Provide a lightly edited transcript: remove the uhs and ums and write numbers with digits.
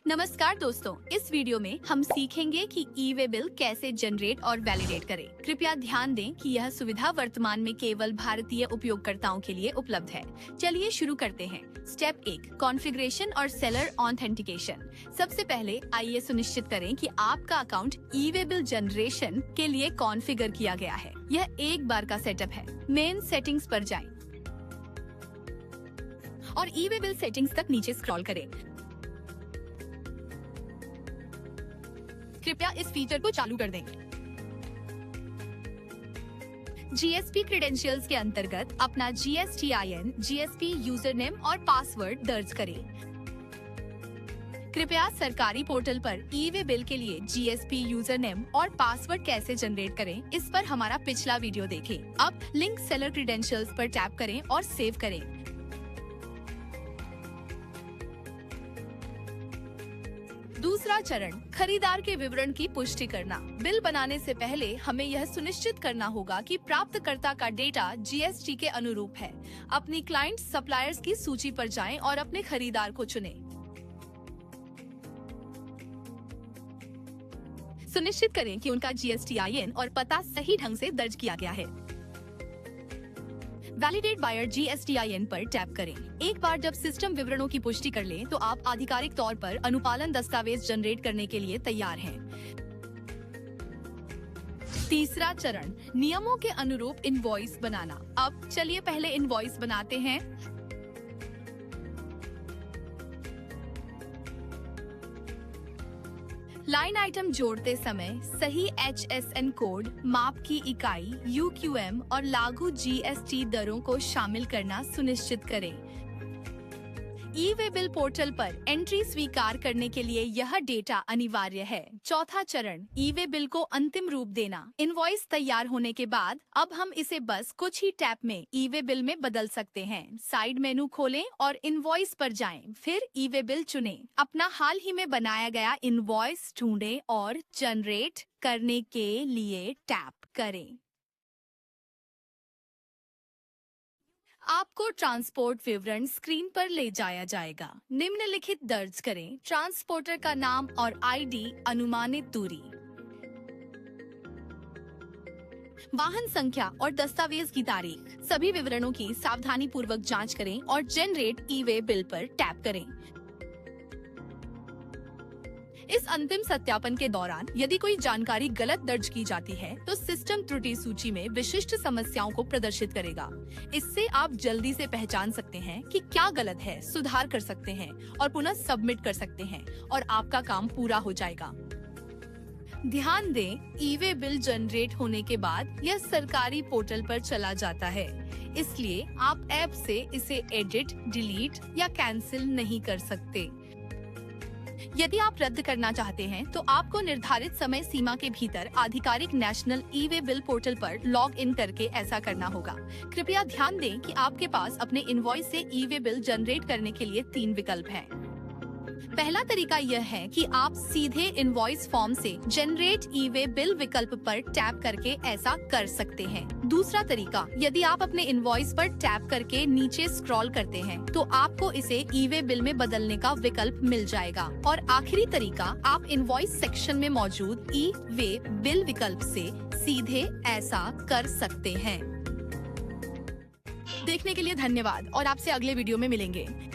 नमस्कार दोस्तों, इस वीडियो में हम सीखेंगे कि ई-वे बिल कैसे जनरेट और वैलिडेट करें। कृपया ध्यान दें कि यह सुविधा वर्तमान में केवल भारतीय उपयोगकर्ताओं के लिए उपलब्ध है। चलिए शुरू करते हैं। स्टेप 1, कॉन्फ़िगरेशन और सेलर ऑथेंटिकेशन। सबसे पहले आइए सुनिश्चित करें कि आपका अकाउंट ई-वे बिल जनरेशन के लिए कॉन्फ़िगर किया गया है। यह एक बार का सेटअप है। मेन सेटिंग्स पर जाएं और ई-वे बिल सेटिंग्स तक नीचे स्क्रॉल करें। कृपया इस फीचर को चालू कर दें। जीएसपी क्रेडेंशियल्स के अंतर्गत अपना GSTIN, जीएसपी यूजर नेम और पासवर्ड दर्ज करें। कृपया सरकारी पोर्टल पर ई-वे बिल के लिए जीएसपी यूजर नेम और पासवर्ड कैसे जनरेट करें, इस पर हमारा पिछला वीडियो देखें। अब लिंक सेलर क्रेडेंशियल्स पर टैप करें और सेव करें। दूसरा चरण, खरीदार के विवरण की पुष्टि करना। बिल बनाने से पहले हमें यह सुनिश्चित करना होगा कि प्राप्तकर्ता का डेटा GST के अनुरूप है। अपनी क्लाइंट सप्लायर्स की सूची पर जाएं और अपने खरीदार को चुनें। सुनिश्चित करें कि उनका GSTIN और पता सही ढंग से दर्ज किया गया है। वैलिडेट बायर GSTIN पर टैप करें। एक बार जब सिस्टम विवरणों की पुष्टि कर ले, तो आप आधिकारिक तौर पर अनुपालन दस्तावेज जनरेट करने के लिए तैयार हैं। तीसरा चरण, नियमों के अनुरूप इनवॉइस बनाना। अब चलिए पहले इनवॉइस बनाते हैं। लाइन आइटम जोड़ते समय सही HSN कोड, माप की इकाई, UQM और लागू GST दरों को शामिल करना सुनिश्चित करें। ई-वे बिल पोर्टल पर एंट्री स्वीकार करने के लिए यह डेटा अनिवार्य है। चौथा चरण, ई-वे बिल को अंतिम रूप देना। इनवॉइस तैयार होने के बाद अब हम इसे बस कुछ ही टैप में ई-वे बिल में बदल सकते हैं। साइड मेनू खोलें और इनवॉइस पर जाएं, फिर ई-वे बिल चुनें। अपना हाल ही में बनाया गया इनवॉइस ढूंढें और जनरेट करने के लिए टैप करें। आपको ट्रांसपोर्ट विवरण स्क्रीन पर ले जाया जाएगा। निम्नलिखित दर्ज करें: ट्रांसपोर्टर का नाम और ID, अनुमानित दूरी, वाहन संख्या और दस्तावेज की तारीख। सभी विवरणों की सावधानी पूर्वक जांच करें और जनरेट ई-वे बिल पर टैप करें। इस अंतिम सत्यापन के दौरान यदि कोई जानकारी गलत दर्ज की जाती है, तो सिस्टम त्रुटि सूची में विशिष्ट समस्याओं को प्रदर्शित करेगा। इससे आप जल्दी से पहचान सकते हैं कि क्या गलत है, सुधार कर सकते हैं और पुनः सबमिट कर सकते हैं और आपका काम पूरा हो जाएगा। ध्यान दें, ई-वे बिल जनरेट होने के बाद यह सरकारी पोर्टल पर चला जाता है, इसलिए आप ऐप से इसे एडिट, डिलीट या कैंसिल नहीं कर सकते। यदि आप रद्द करना चाहते हैं, तो आपको निर्धारित समय सीमा के भीतर आधिकारिक नेशनल ई-वे बिल पोर्टल पर लॉग इन करके ऐसा करना होगा। कृपया ध्यान दें कि आपके पास अपने इनवॉइस से ई-वे बिल जनरेट करने के लिए 3 विकल्प हैं। पहला तरीका यह है कि आप सीधे इनवॉइस फॉर्म से जनरेट ई-वे बिल विकल्प पर टैप करके ऐसा कर सकते हैं। दूसरा तरीका, यदि आप अपने इनवॉइस पर टैप करके नीचे स्क्रॉल करते हैं, तो आपको इसे ई-वे बिल में बदलने का विकल्प मिल जाएगा। और आखिरी तरीका, आप इनवॉइस सेक्शन में मौजूद ई-वे बिल विकल्प से सीधे ऐसा कर सकते हैं। देखने के लिए धन्यवाद और आपसे अगले वीडियो में मिलेंगे।